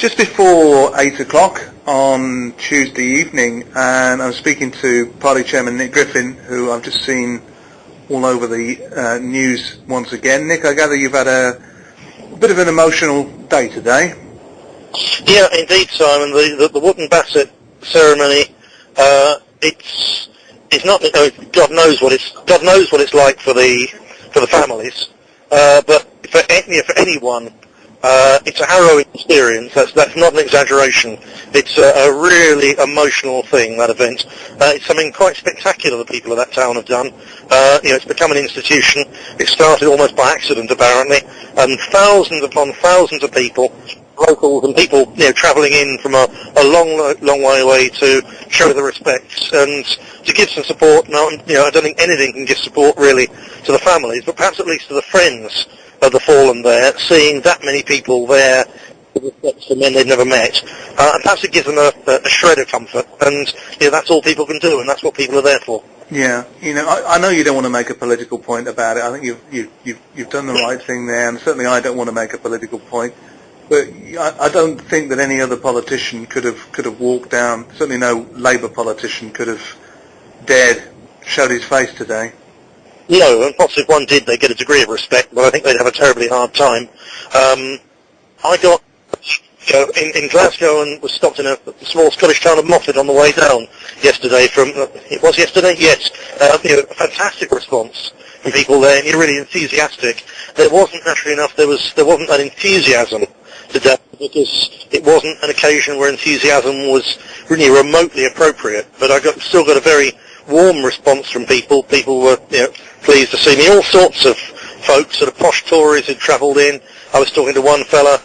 just before 8 o'clock on Tuesday evening, and I'm speaking to Party Chairman Nick Griffin, who I've just seen all over the news once again. Nick, I gather you've had a bit of an emotional day today. Yeah, indeed, Simon. The Wooton Bassett ceremony, it's not. God knows what it's like for the families, but for anyone. It's a harrowing experience. That's not an exaggeration. It's a really emotional thing, that event. It's something quite spectacular the people of that town have done. It's become an institution. It started almost by accident, apparently, and thousands upon thousands of people, locals and people, travelling in from a long way away to show their respects and to give some support. Now, I don't think anything can give support really to the families, but perhaps at least to the friends of the fallen there, seeing that many people there with respect for men they've never met, and perhaps it gives them a shred of comfort, and that's all people can do, and that's what people are there for. Yeah, I know you don't want to make a political point about it. I think you've done the right thing there, and certainly I don't want to make a political point. But I don't think that any other politician could have walked down. Certainly no Labour politician could have dared showed his face today. No, and perhaps if one did, they'd get a degree of respect, but I think they'd have a terribly hard time. I got in Glasgow and was stopped in a small Scottish town of Moffat on the way down yesterday. It was yesterday? Yes. A fantastic response from people there, and you're really enthusiastic. There wasn't, naturally enough, there wasn't that enthusiasm today, because it wasn't an occasion where enthusiasm was really remotely appropriate. But I still got a very warm response from people. People were pleased to see me. All sorts of folks, sort of posh Tories who'd travelled in. I was talking to one fella,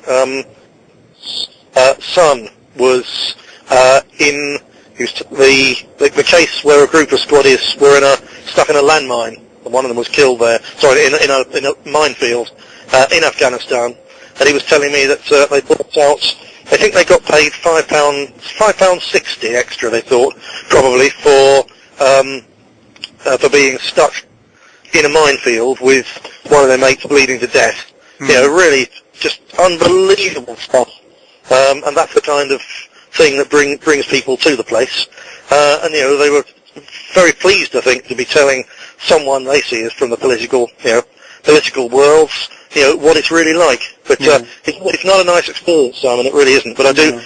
son was in the case where a group of squaddies were stuck in a landmine, and one of them was killed there. Sorry, in a minefield in Afghanistan. And he was telling me that they bought out. I think they got paid £5.60 extra. They thought probably for being stuck in a minefield with one of their mates bleeding to death. Really just unbelievable stuff. And that's the kind of thing that brings people to the place. And they were very pleased, I think, to be telling someone they see as from the political worlds, what it's really like. But it's not a nice experience, Simon. It really isn't. But I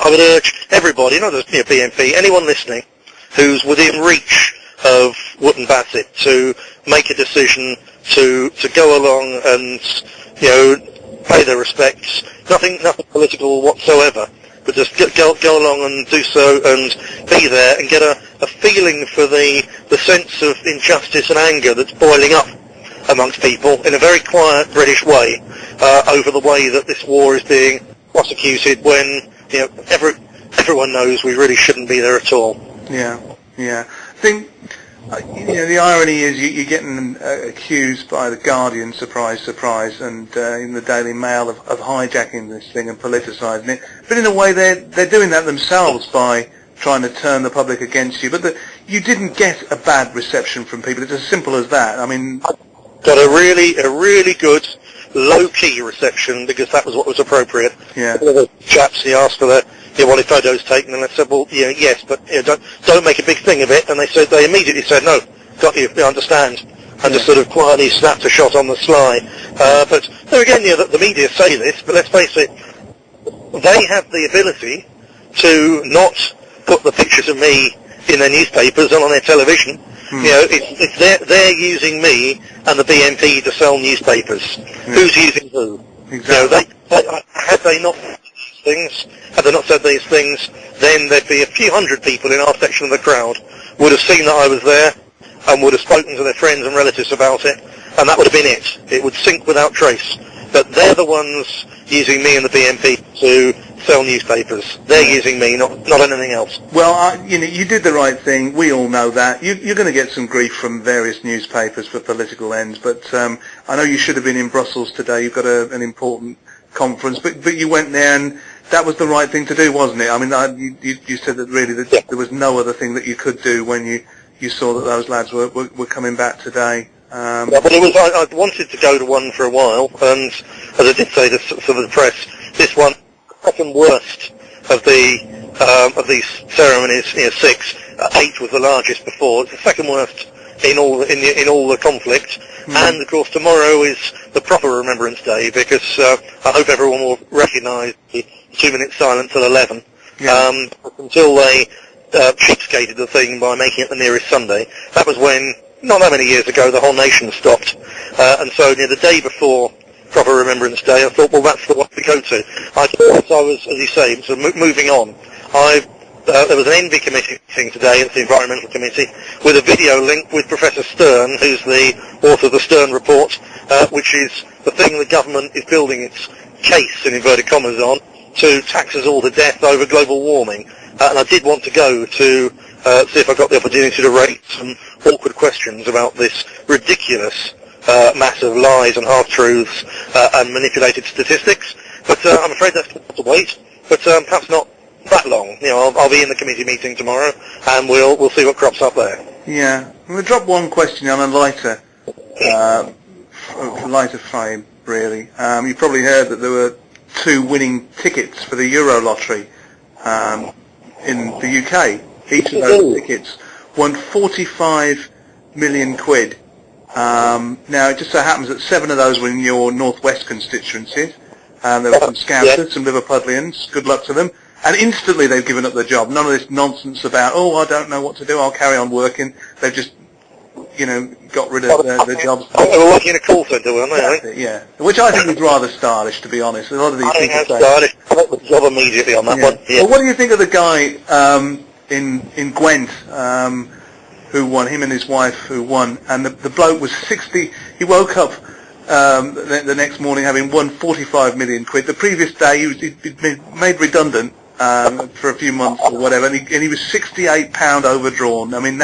would urge everybody, not just BNP, anyone listening who's within reach of Wooton Bassett, to make a decision to go along and pay their respects. Nothing political whatsoever, but just go along and do so and be there and get a feeling for the sense of injustice and anger that's boiling up amongst people in a very quiet British way over the way that this war is being prosecuted, when everyone knows we really shouldn't be there at all. Yeah. I think the irony is you're getting accused by the Guardian, surprise, and in the Daily Mail of hijacking this thing and politicising it. But in a way, they're doing that themselves by trying to turn the public against you. But you didn't get a bad reception from people. It's as simple as that. I mean, got a really good low-key reception, because that was what was appropriate. Yeah. One of the chaps, he asked for wanted photos taken, and I said, well, yes, but don't make a big thing of it. And they immediately said, no, got you, I understand, and just sort of quietly snapped a shot on the sly. But there again, the media say this, but let's face it, they have the ability to not put the pictures of me in their newspapers and on their television. They're using me and the BNP to sell newspapers. Who's using who? Exactly. Had they not said these things, then there'd be a few hundred people in our section of the crowd would have seen that I was there and would have spoken to their friends and relatives about it, and that would have been it. It would sink without trace. But they're the ones using me and the BNP to sell newspapers. They're using me, not anything else. Well, you did the right thing. We all know that. You're going to get some grief from various newspapers for political ends, but I know you should have been in Brussels today. You've got an important conference, but you went there, and that was the right thing to do, wasn't it? I mean, you said that really there was no other thing that you could do when you saw that those lads were coming back today. But I wanted to go to one for a while, and as I did say to some of the press, this one second worst of these ceremonies. 6, 8 was the largest before. It's the second worst in all the conflict. And of course tomorrow is the proper Remembrance Day, because I hope everyone will recognise the 2-minute silence at 11. Yeah. Until they cheapskated the thing by making it the nearest Sunday. That was when, not that many years ago, the whole nation stopped. And so the day before proper Remembrance Day, I thought, well, that's the one to go to. I was, as you say, sort of moving on. There was an Envy committee meeting today, it's the Environmental Committee, with a video link with Professor Stern, who's the author of the Stern Report, which is the thing the government is building its case, in inverted commas, on, to tax us all to death over global warming. And I did want to go to see if I got the opportunity to raise some awkward questions about this ridiculous mass of lies and half-truths and manipulated statistics. But I'm afraid that's going to have to wait. But perhaps not that long. I'll be in the committee meeting tomorrow, and we'll see what crops up there. Yeah, I'm going to drop one question on a lighter frame, really. You probably heard that there were 2 winning tickets for the Euro lottery in the UK. Each of those tickets won 45 million quid. Now, it just so happens that 7 of those were in your northwest constituencies. There were some Scousers, some Liverpudlians. Good luck to them. And instantly they've given up their job. None of this nonsense about, I don't know what to do, I'll carry on working. They've just, got rid of their jobs. They were working in a call centre, weren't they? Yeah. Which I think is rather stylish, to be honest. A lot of these people say. Stylish. I got the job immediately on that one. Yeah. Well, what do you think of the guy in Gwent who won, him and his wife who won, and the bloke was 60, he woke up the next morning having won 45 million quid. The previous day he'd been made redundant for a few months or whatever, and he was £68 overdrawn. I mean,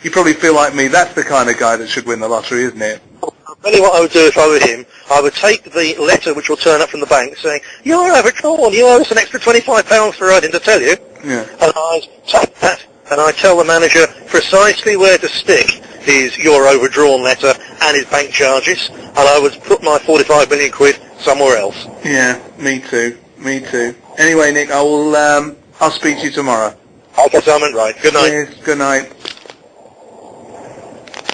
you probably feel like me, that's the kind of guy that should win the lottery, isn't it? I'll tell you what I would do if I were him. I would take the letter which will turn up from the bank saying, "You're overdrawn, you owe us an extra £25 for writing to tell you." Yeah. And I'd take that, and I'd tell the manager precisely where to stick his "you're overdrawn" letter and his bank charges, and I would put my 45 million quid somewhere else. Yeah, me too. Anyway, Nick, I'll speak to you tomorrow. Okay, Simon, right. Good night. Cheers. Good night.